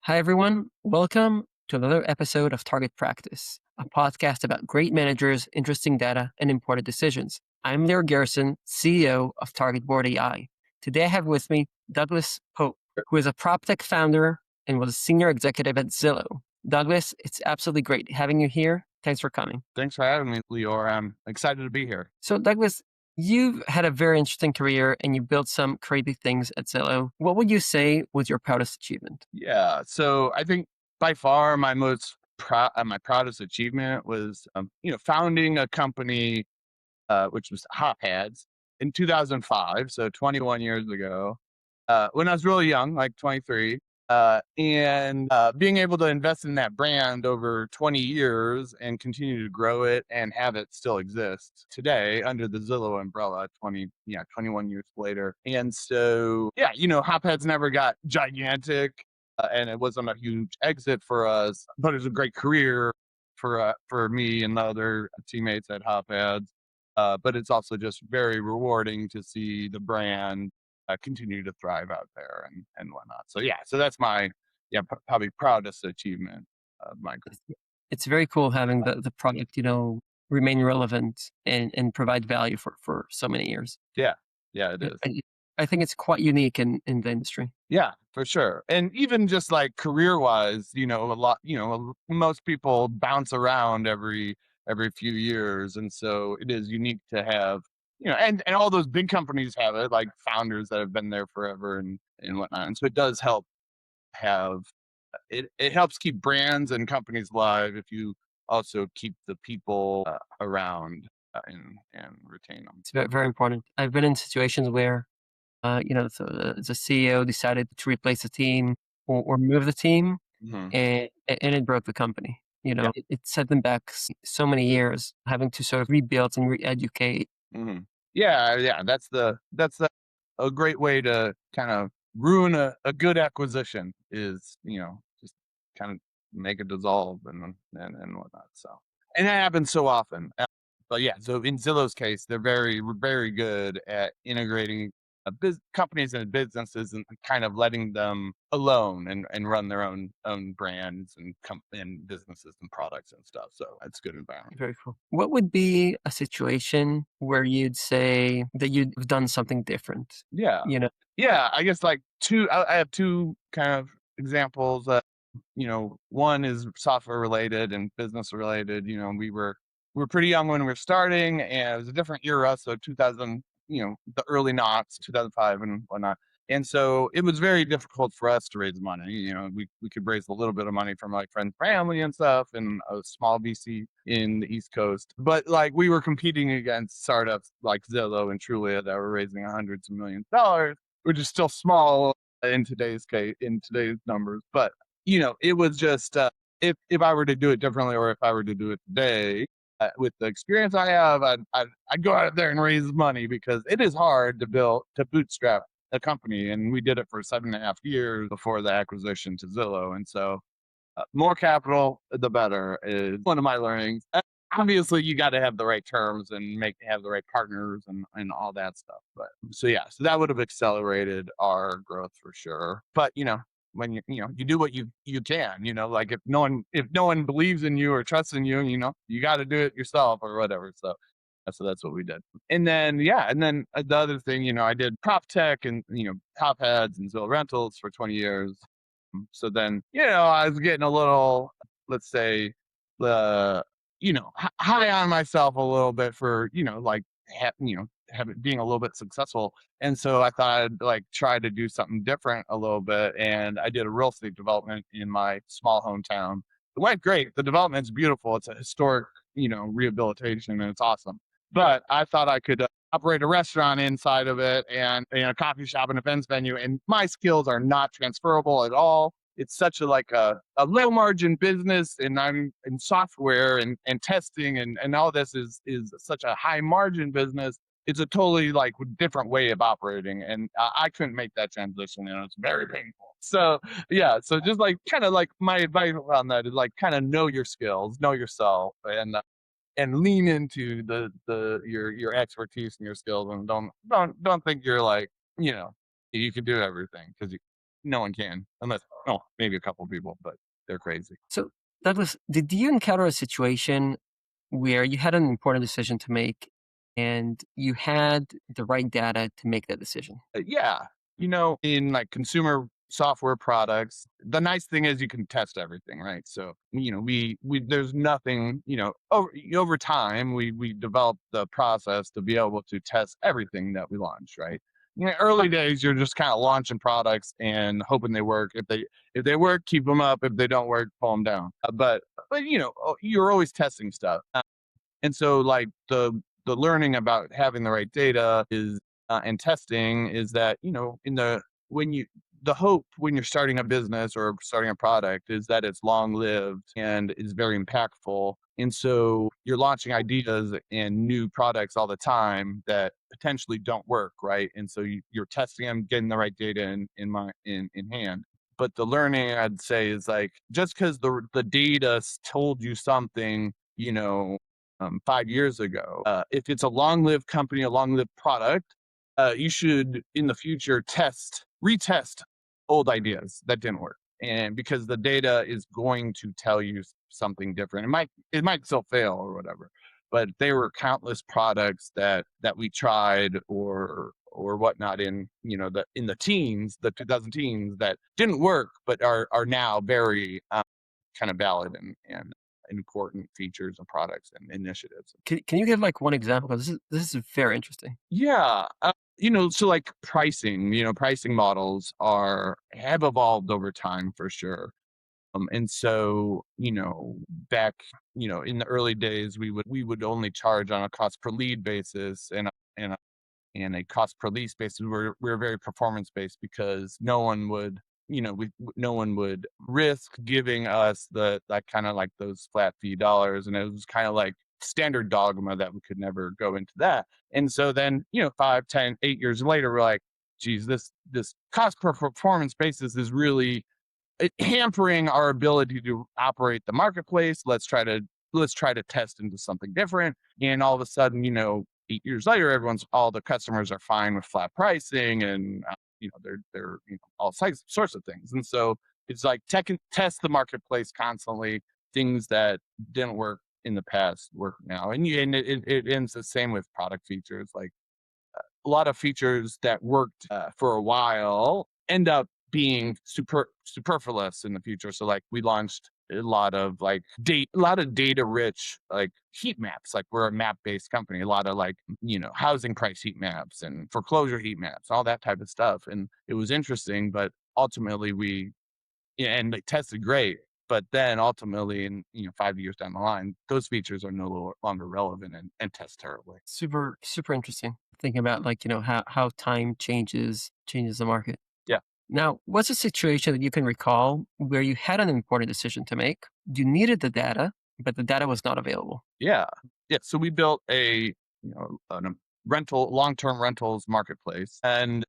Hi, everyone. Welcome to another episode of Target Practice, a podcast about great managers, interesting data, and important decisions. I'm Lear Garrison, CEO of Target Board AI. Today, I have with me Douglas Pope, who is a PropTech founder and was a senior executive at Zillow. Douglas, it's absolutely great having you here. Thanks for coming. Thanks for having me, Leor. I'm excited to be here. So, Douglas, you've had a very interesting career and you built some crazy things at Zillow. What would you say was your proudest achievement? Yeah. So I think by far my most my proudest achievement was, founding a company, which was HotPads in 2005. So 21 years ago, when I was really young, like 23. And being able to invest in that brand over 20 years and continue to grow it and have it still exist today under the Zillow umbrella 21 years later. And so, HotPads never got gigantic, and it wasn't a huge exit for us, but it was a great career for me and the other teammates at HotPads. But it's also just very rewarding to see the brand continue to thrive out there and whatnot. So yeah, so that's my probably proudest achievement of my career. It's very cool having the product, remain relevant and provide value for so many years. Yeah, yeah, it Yeah, is. I think it's quite unique in the industry. Yeah, for sure. And even just like career wise, a lot, most people bounce around every few years, and so it is unique to have, and all those big companies have it, like founders that have been there forever and whatnot. And so it does help have it helps keep brands and companies alive if you also keep the people around, and retain them. It's very, very important. I've been in situations where, so the CEO decided to replace the team or move the team, Hmm. and it broke the company. Yeah. It set them back so many years, having to sort of rebuild and re-educate. Hmm. Yeah. That's a great way to kind of ruin a good acquisition is, just kind of make it dissolve and whatnot. So, and that happens so often. But yeah, so in Zillow's case, they're very, very good at integrating companies and businesses and kind of letting them alone and run their own brands and businesses and products and stuff. So that's good environment. Very cool. What would be a situation where you'd say that you've done something different? Yeah. You know, Yeah, I guess like I have two kind of examples. One is software related and business related. We were pretty young when we were starting, and it was a different era. So 2000, the early knots, 2005 and whatnot. And so it was very difficult for us to raise money. We could raise a little bit of money from like friends, family, and stuff, and a small VC in the East Coast. But like we were competing against startups like Zillow and Trulia that were raising hundreds of millions of dollars, which is still small in today's numbers. But it was just, if I were to do it differently, or if I were to do it today, with the experience I have, I'd go out there and raise money, because it is hard to bootstrap a company, and we did it for 7.5 years before the acquisition to Zillow. And so, more capital, the better, is one of my learnings. Obviously, you got to have the right terms and have the right partners and all that stuff. But so yeah, so that would have accelerated our growth for sure. But when you do what you can, like if no one believes in you or trusts in you, you got to do it yourself or whatever. So that's what we did. And then the other thing, I did PropTech and HotPads and Zillow Rentals for 20 years. So then, I was getting a little, let's say, high on myself a little bit for, like, being a little bit successful. And so I thought I'd like try to do something different a little bit. And I did a real estate development in my small hometown. It went great. The development's beautiful. It's a historic, rehabilitation, and it's awesome. But I thought I could operate a restaurant inside of it, and a coffee shop and events venue. And my skills are not transferable at all. It's such a low margin business, and I'm in software and testing and all this is such a high margin business. It's a totally like different way of operating, and I couldn't make that transition, and it's very painful. So yeah, so just like kind of like my advice on that is like kind of know your skills, know yourself, and lean into your expertise and your skills, and don't think you're like, you can do everything, because No one can unless, oh, maybe a couple people, but they're crazy. So, Douglas, did you encounter a situation where you had an important decision to make and you had the right data to make that decision? Yeah, in like consumer software products, the nice thing is you can test everything, right? So, we there's nothing, over time we developed the process to be able to test everything that we launch, right? Early days, you're just kind of launching products and hoping they work. If they work, keep them up. If they don't work, pull them down. But you're always testing stuff. And so, like, the learning about having the right data is and testing is that, in the when you the hope when you're starting a business or starting a product is that it's long lived and is very impactful. And so you're launching ideas and new products all the time that potentially don't work, right? And so you're testing them, getting the right data in hand. But the learning, I'd say, is like, just because the data told you something, 5 years ago. If it's a long-lived company, a long-lived product, you should in the future retest old ideas that didn't work, and because the data is going to tell you something different. It might still fail or whatever, but there were countless products that we tried or whatnot in the teens, the 2000 teens, that didn't work, but are now very kind of valid and important features and products and initiatives. Can you give like one example? 'Cause this is very interesting. Yeah, so like pricing models have evolved over time for sure. And so, back, in the early days, we would only charge on a cost per lead basis and and a cost per lease basis. We're very performance based because no one would risk giving us the that kind of like those flat fee dollars, and it was kind of like standard dogma that we could never go into that. And so then, 5, 10, 8 years later, we're like, geez, this cost per performance basis is really hampering our ability to operate the marketplace. Let's try to test into something different. And all of a sudden, 8 years later, all the customers are fine with flat pricing, and they're all sorts of things. And so it's like test the marketplace constantly. Things that didn't work in the past work now, and it ends the same with product features. Like, a lot of features that worked for a while end up being superfluous in the future. So, like, we launched a lot of data rich, like, heat maps. Like, we're a map based company. A lot of, like, housing price heat maps and foreclosure heat maps, all that type of stuff. And it was interesting, but ultimately yeah, and they tested great. But then ultimately, in 5 years down the line, those features are no longer relevant and test terribly. Super, super interesting. Thinking about like, how time changes the market. Yeah. Now, what's a situation that you can recall where you had an important decision to make? You needed the data, but the data was not available. Yeah. Yeah, so we built a long-term rentals marketplace, and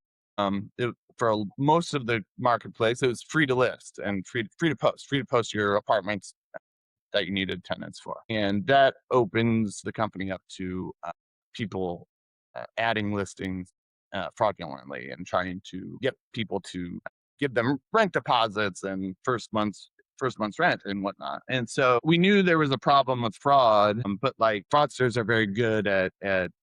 most of the marketplace, it was free to list and free to post your apartments that you needed tenants for. And that opens the company up to people adding listings fraudulently and trying to get people to give them rent deposits and first month's rent and whatnot. And so we knew there was a problem with fraud, but like, fraudsters are very good at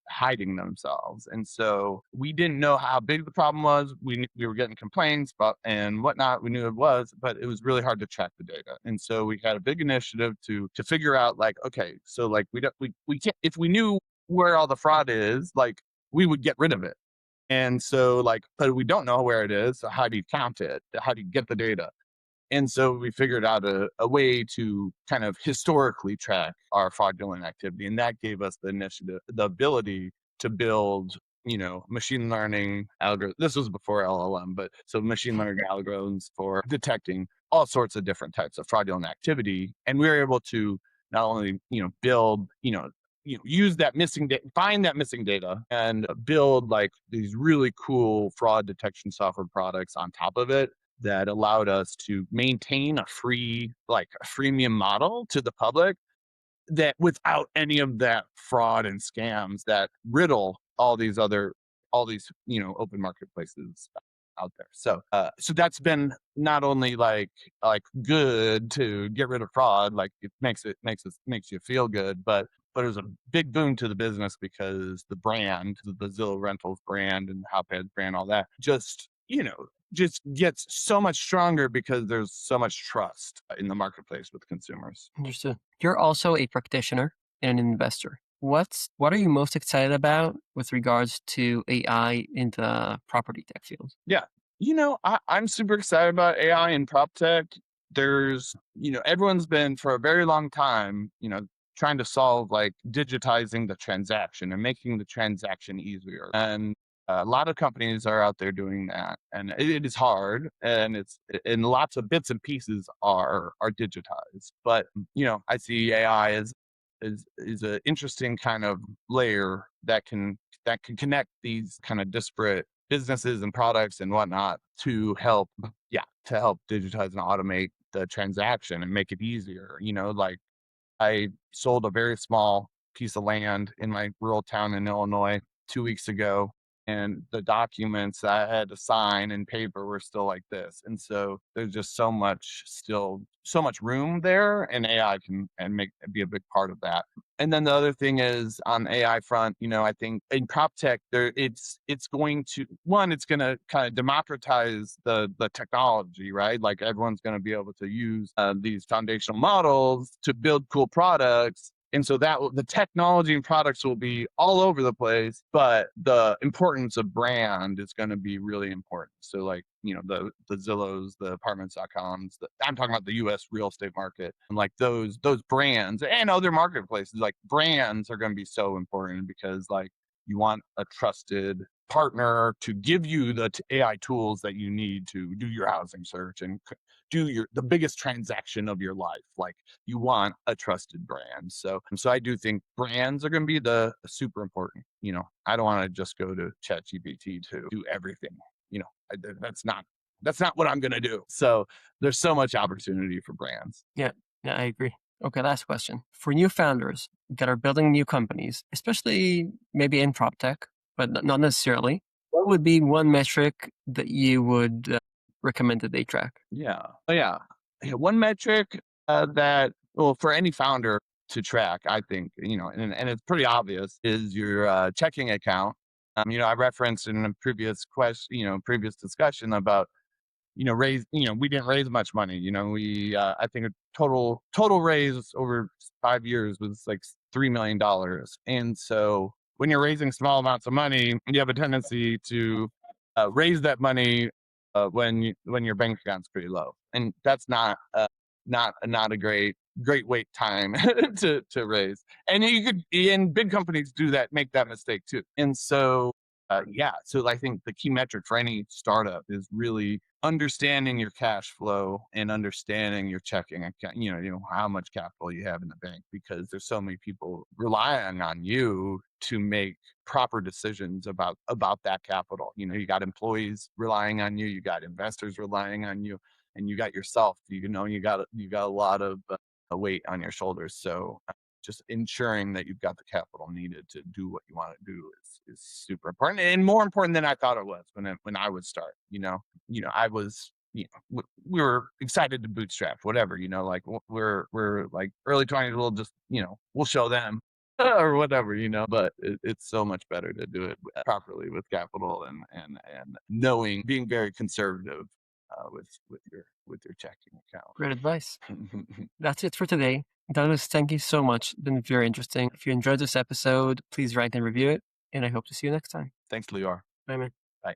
hiding themselves. And so we didn't know how big the problem was. We were getting complaints about and whatnot. We knew it was, but it was really hard to track the data. And so we had a big initiative to figure out, like, okay, so like, we can't, if we knew where all the fraud is, like, we would get rid of it. And so, like, but we don't know where it is. So how do you count it? How do you get the data? And so we figured out a way to kind of historically track our fraudulent activity. And that gave us the ability to build, machine learning algorithms. This was before LLM, but so machine learning algorithms for detecting all sorts of different types of fraudulent activity. And we were able to not only, build, use that missing data, find that missing data, and build like these really cool fraud detection software products on top of it that allowed us to maintain a freemium model to the public, that without any of that fraud and scams that riddle all these open marketplaces. out there. So that's been not only like good to get rid of fraud, like it makes you feel good, but it was a big boon to the business because the brand, the Zillow Rentals brand and HotPads brand, all that, just gets so much stronger because there's so much trust in the marketplace with consumers. Understood. You're also a practitioner and an investor. What are you most excited about with regards to AI in the property tech field? Yeah. I'm super excited about AI and PropTech. Everyone's been for a very long time, trying to solve like digitizing the transaction and making the transaction easier. And a lot of companies are out there doing that. And it is hard and lots of bits and pieces are digitized. But, I see AI is an interesting kind of layer that can connect these kind of disparate businesses and products and whatnot to help digitize and automate the transaction and make it easier. Like I sold a very small piece of land in my rural town in Illinois 2 weeks ago, and the documents I had to sign and paper were still like this. And so there's just so much room there, and AI can and make be a big part of that. And then the other thing is on AI front, I think in prop tech, it's going to it's going to kind of democratize the technology, right? Like everyone's going to be able to use these foundational models to build cool products. And so the technology and products will be all over the place, but the importance of brand is going to be really important. So like, the Zillows, the apartments.coms, I'm talking about the US real estate market, and like those brands and other marketplaces, like brands are going to be so important because like you want a trusted partner to give you the AI tools that you need to do your housing search and do the biggest transaction of your life. Like you want a trusted brand. So I do think brands are going to be the super important. I don't want to just go to ChatGPT to do everything. That's not what I'm going to do. So there's so much opportunity for brands. Yeah, yeah, I agree. Okay, last question. For new founders that are building new companies, especially maybe in prop tech, but not necessarily, what would be one metric that you would recommend that they track? Yeah. Oh, yeah. Yeah, one metric that, well, for any founder to track, I think, and it's pretty obvious, is your checking account. I referenced in a previous discussion about we didn't raise much money. We I think a total raise over 5 years was like $3 million. And so when you're raising small amounts of money, you have a tendency to raise that money when your bank account's pretty low, and that's not a great wait time to raise. And big companies do that, make that mistake too. And so yeah, so I think the key metric for any startup is really understanding your cash flow and understanding your checking account, how much capital you have in the bank, because there's so many people relying on you to make proper decisions about that capital. You got employees relying on you, you got investors relying on you, and you got yourself. You got a lot of weight on your shoulders. So just ensuring that you've got the capital needed to do what you want to do is super important, and more important than I thought it was when I would start. I was. We were excited to bootstrap, whatever. Like we're like early 20s. We'll show them or whatever. But it's so much better to do it properly with capital and knowing, being very conservative with your checking Great advice. account. That's it for today. Douglas, thank you so much. It's been very interesting. If you enjoyed this episode, please write and review it, and I hope to see you next time. Thanks, Lior. Bye, man. Bye.